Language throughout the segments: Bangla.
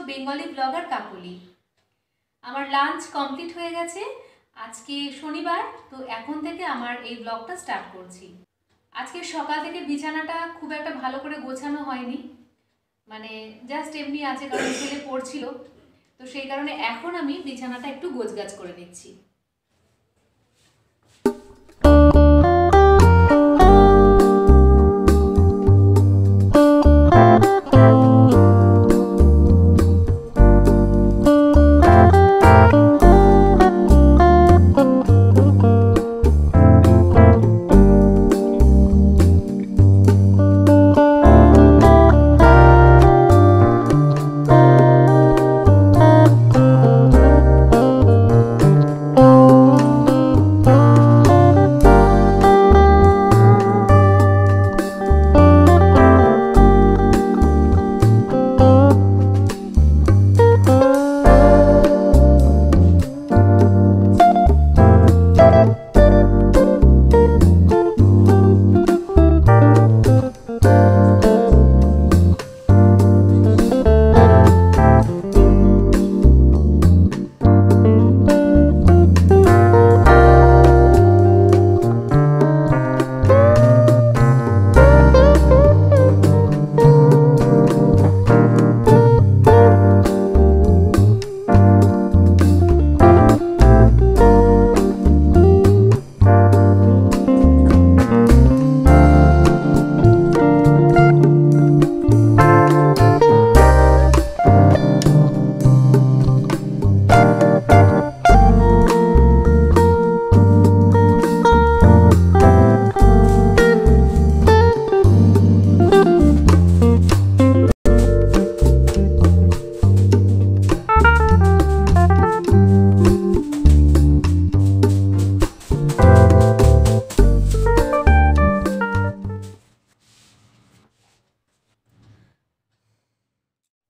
বেঙ্গলি ব্লগার কাকলি। আমার লাঞ্চ কমপ্লিট হয়ে গেছে। আজকে শনিবার, তো এখন থেকে আমার এই ব্লগটা স্টার্ট করছি। আজকে সকাল থেকে বিছানাটা খুব একটা ভালো করে গোছানো হয়নি, মানে জাস্ট এমনি আছে, কারণ ছেলে পড়ছিল, তো সেই কারণে এখন আমি বিছানাটা একটু গোছগাছ করে নিচ্ছি।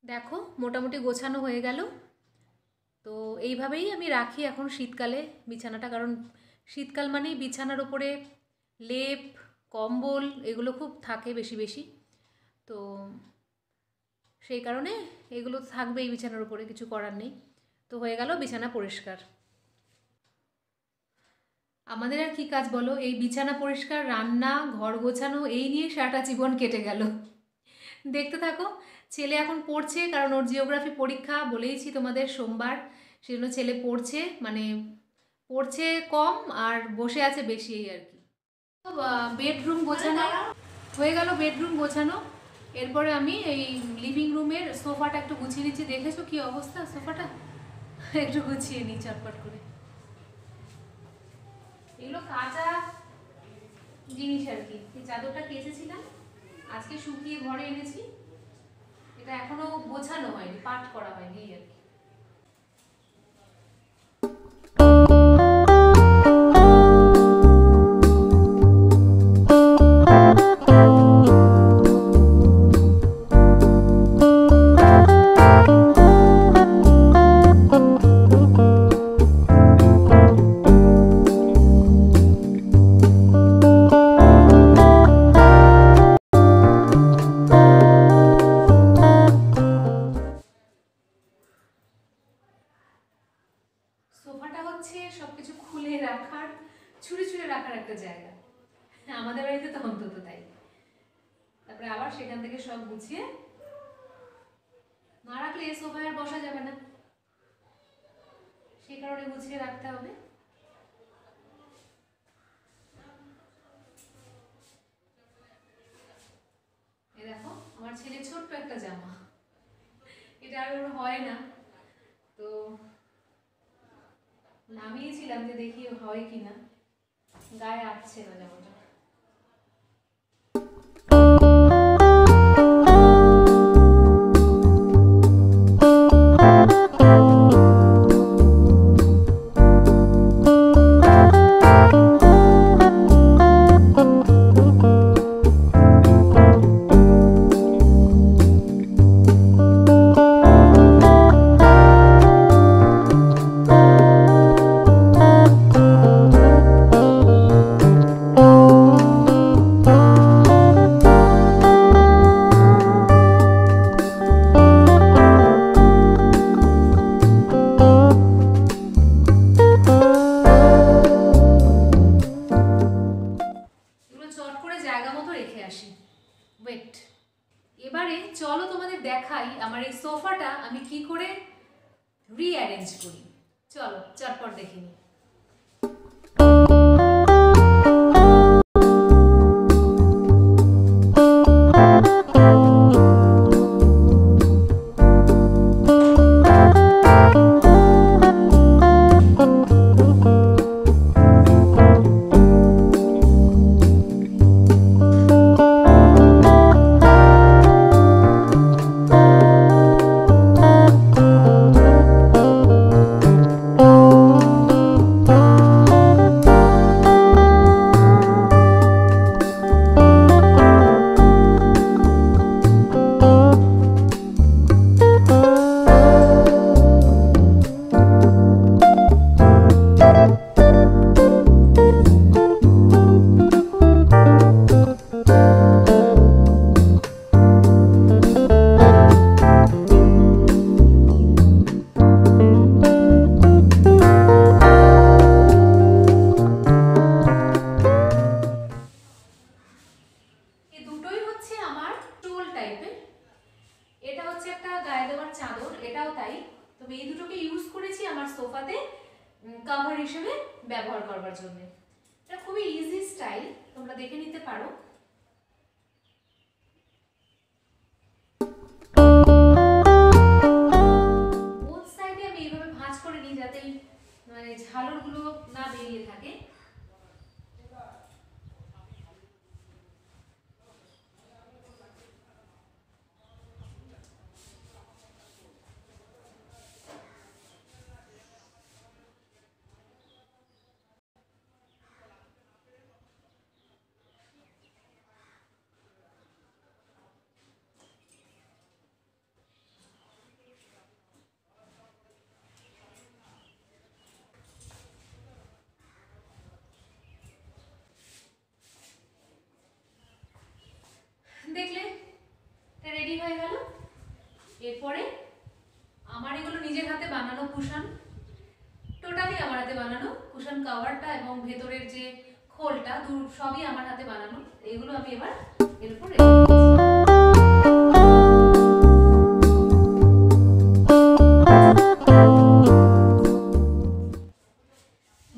দেখো মোটামুটি গোছানো হয়ে গেল। তো এইভাবেই আমি রাখি এখন শীতকালে বিছানাটা, কারণ শীতকাল মানেই বিছানার ওপরে লেপ, কম্বল এগুলো খুব থাকে বেশি বেশি, তো সেই কারণে এগুলো থাকবে এই বিছানার উপরে, কিছু করার নেই। তো হয়ে গেল বিছানা পরিষ্কার। আমাদের আর কি কাজ বলো, এই বিছানা পরিষ্কার, রান্না, ঘর গোছানো, এই নিয়ে সারাটা জীবন কেটে গেল। দেখতে থাকো। ছেলে এখন পড়ছে, কারণ ওর জিওগ্রাফি পরীক্ষা, বলেইছি তোমাদের সোমবার, সেজন্য ছেলে পড়ছে, মানে পড়ছে কম আর বসে আছে বেশি, এই আর কি। বেডরুম গোছানো হয়ে গেল, বেডরুম গোছানো। এরপরে আমি এই লিভিং রুমের সোফাটা একটু গুছিয়ে নিচ্ছি। দেখেছো কি অবস্থা সোফাটা, একটু গুছিয়ে নিই চটপট করে। এগুলো কাঁচা জিনিস আর কি। এই চাদরটা কেচেছিলাম, আজকে শুকিয়ে ঘরে এনেছি। এটা এখনো গোছানো হয়নি, পাট করা হয়নি আর কি। সোফাটা হচ্ছে সবকিছু খুলে রাখার, ছুঁড়ে ছুঁড়ে রাখার একটা জায়গা, আমাদের বাড়িতে তো অন্তত তাই। তারপরে আবার সেখান থেকে সব গুছিয়ে না রাখলে এই সোফায় আর বসা যাবে না, সেই কারণে গুছিয়ে রাখতে হবে। এই দেখো আমার ছেলে ছোট্ট একটা জামা, এটা আর ওর হয় না, তো নামিয়েছিলাম যে দেখি হয় কিনা, গায়ে আটছে না জামাটা। মতো রেখে আসি। ওয়েট, এবারে চলো তোমাদের দেখাই আমার এই সোফাটা আমি কি করে রিঅ্যারেঞ্জ করি। চলো চটপট দেখে নিই। এটা হচ্ছে একটা গায়ে দেওয়ার চাদর, এটাও তাই। তবে এই দুটোকে ইউজ করেছি আমার সোফাতে কভার হিসেবে ব্যবহার করবার জন্য। এটা খুবই ইজি স্টাইল, তোমরা দেখে নিতে পারো। বোথ সাইডে আমি এইভাবে ভাঁজ করে নিই যাতে মানে ঝালরগুলো না বেরিয়ে থাকে। দেখলে এটা রেডি হয়ে গেল। এরপরে আমার এগুলো নিজের হাতে বানানো কুশন, টোটালি আমার হাতে বানানো কুশন কভারটা এবং ভেতরের যে খোলটা সবই আমার হাতে বানানো। এগুলো আমি এবার এর উপর রেখে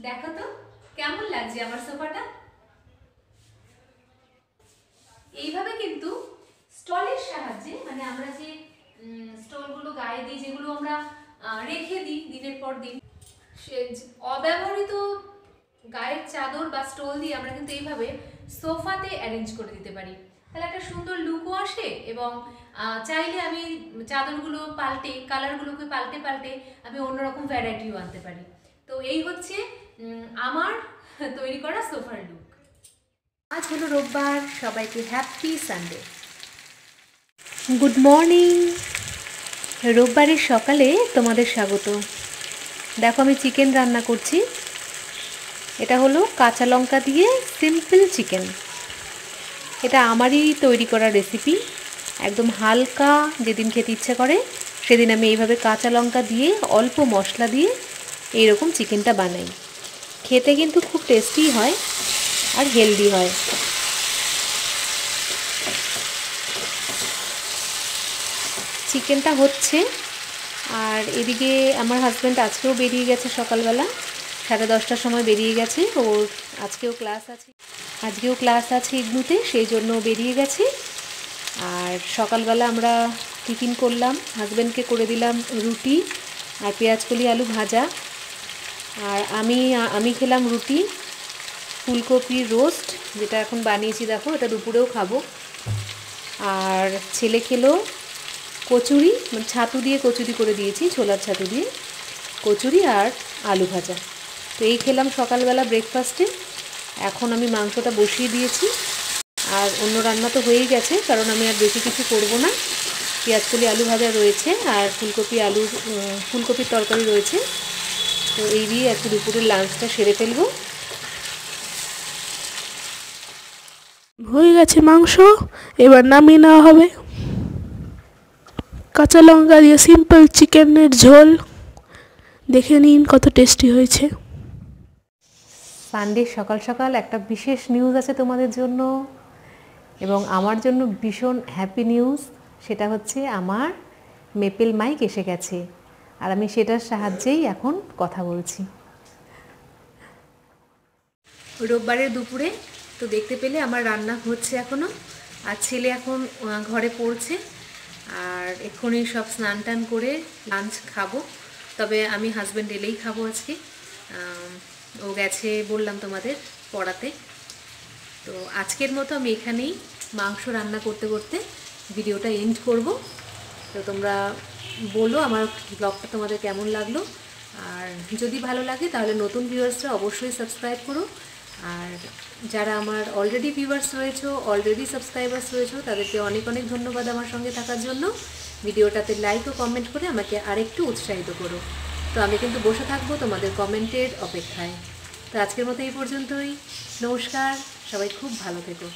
দেখো তো কেমন লাগছে আমার সোফাটা। এইভাবে কিন্তু স্টলের সাহায্যে, মানে আমরা যে স্টলগুলো গায়ে দিই, যেগুলো আমরা রেখে দিই দিনের পর দিন, সে অব্যবহৃত গায়ের চাদর বা স্টল দিয়ে আমরা কিন্তু এইভাবে সোফাতে অ্যারেঞ্জ করে দিতে পারি। তাহলে একটা সুন্দর লুকও আসে এবং চাইলে আমি চাদরগুলো পাল্টে, কালারগুলোকে পাল্টে পাল্টে আমি অন্যরকম ভ্যারাইটিও আনতে পারি। তো এই হচ্ছে আমার তৈরি করা সোফার লুক। আজ হলো রোববার, সবাইকে হ্যাপি সানডে। Good morning. রোববারের সকালে তোমাদের স্বাগত। দেখো আমি চিকেন রান্না করছি। এটা হলো কাঁচা লঙ্কা দিয়ে সিম্পল চিকেন। এটা আমারই তৈরি করা রেসিপি। একদম হালকা, যেদিন খেতে ইচ্ছা করে সেদিন আমি এইভাবে কাঁচা লঙ্কা দিয়ে অল্প মশলা দিয়ে এইরকম চিকেনটা বানাই। খেতে কিন্তু খুব টেস্টি হয় আর হেলদি হয়। চিকেনটা হচ্ছে, আর এদিকে আমার হাজব্যান্ড আজকেও বেরিয়ে গেছে সকালবেলা, 10:30টার সময় বেরিয়ে গেছে। ওর আজকেও ক্লাস আছে ইগনুতে, সেই জন্য বেরিয়ে গেছে। আর সকালবেলা আমরা টিফিন করলাম, হাজব্যান্ডকে করে দিলাম রুটি আর পেঁয়াজকলি আলু ভাজা। আর আমি খেলাম রুটি, ফুলকপির রোস্ট, যেটা এখন বানিয়েছি দেখো, এটা দুপুরেও খাবো। আর ছেলে খেলো কচুরি, মানে ছাতু দিয়ে কচুরি করে দিয়েছি, ছোলার ছাতু দিয়ে কচুরি আর আলু ভাজা। তো এই খেলাম সকালবেলা ব্রেকফাস্টে। এখন আমি মাংসটা বসিয়ে দিয়েছি, আর অন্য রান্না তো হয়েই গেছে, কারণ আমি আর বেশি কিছু করব না। পেঁয়াজকলি আলু ভাজা রয়েছে আর ফুলকপির তরকারি রয়েছে। তো এই দিয়ে একটু দুপুরের লাঞ্চটা সেরে ফেলবো। হয়ে গেছে মাংস, এবার নামিয়ে নেওয়া হবে। কাঁচা লঙ্কা দিয়ে সিম্পল চিকেনের ঝোল, দেখে নিন কত টেস্টি হয়েছে। সানডে সকাল সকাল একটা বিশেষ নিউজ আছে তোমাদের জন্য। এবং আমার জন্য ভীষণ হ্যাপি নিউজ, সেটা হচ্ছে আমার মেপেল মাইক এসে গেছে আর আমি সেটার সাহায্যেই এখন কথা বলছি। রোববারের দুপুরে তো দেখতে পেলে আমার রান্না হচ্ছে এখনও, আর ছেলে এখন ঘরে পড়ছে, আর এক্ষুনি সব স্নান টান করে লাঞ্চ খাবো। তবে আমি হাজব্যান্ড এলেই খাবো আজকে, ও গেছে বললাম তোমাদের পড়াতে। তো আজকের মতো আমি এখানেই মাংস রান্না করতে করতে ভিডিওটা এন্ড করব। তো তোমরা বলো আমার ব্লগটা তোমাদের কেমন লাগলো, আর যদি ভালো লাগে তাহলে নতুন ভিউয়ার্সরা অবশ্যই সাবস্ক্রাইব করো, আর যারা আমার অলরেডি ভিউয়ার্স রয়েছে, অলরেডি সাবস্ক্রাইবার্স রয়েছে, তাদেরকে অনেক অনেক ধন্যবাদ আমার সঙ্গে থাকার জন্য। ভিডিওটাতে লাইক ও কমেন্ট করে আমাকে আরেকটু উৎসাহিত করো। তো আমি কিন্তু বসে থাকবো তোমাদের কমেন্টের অপেক্ষায়। তো আজকের মতো এই পর্যন্তই, নমস্কার, সবাই খুব ভালো থেকো।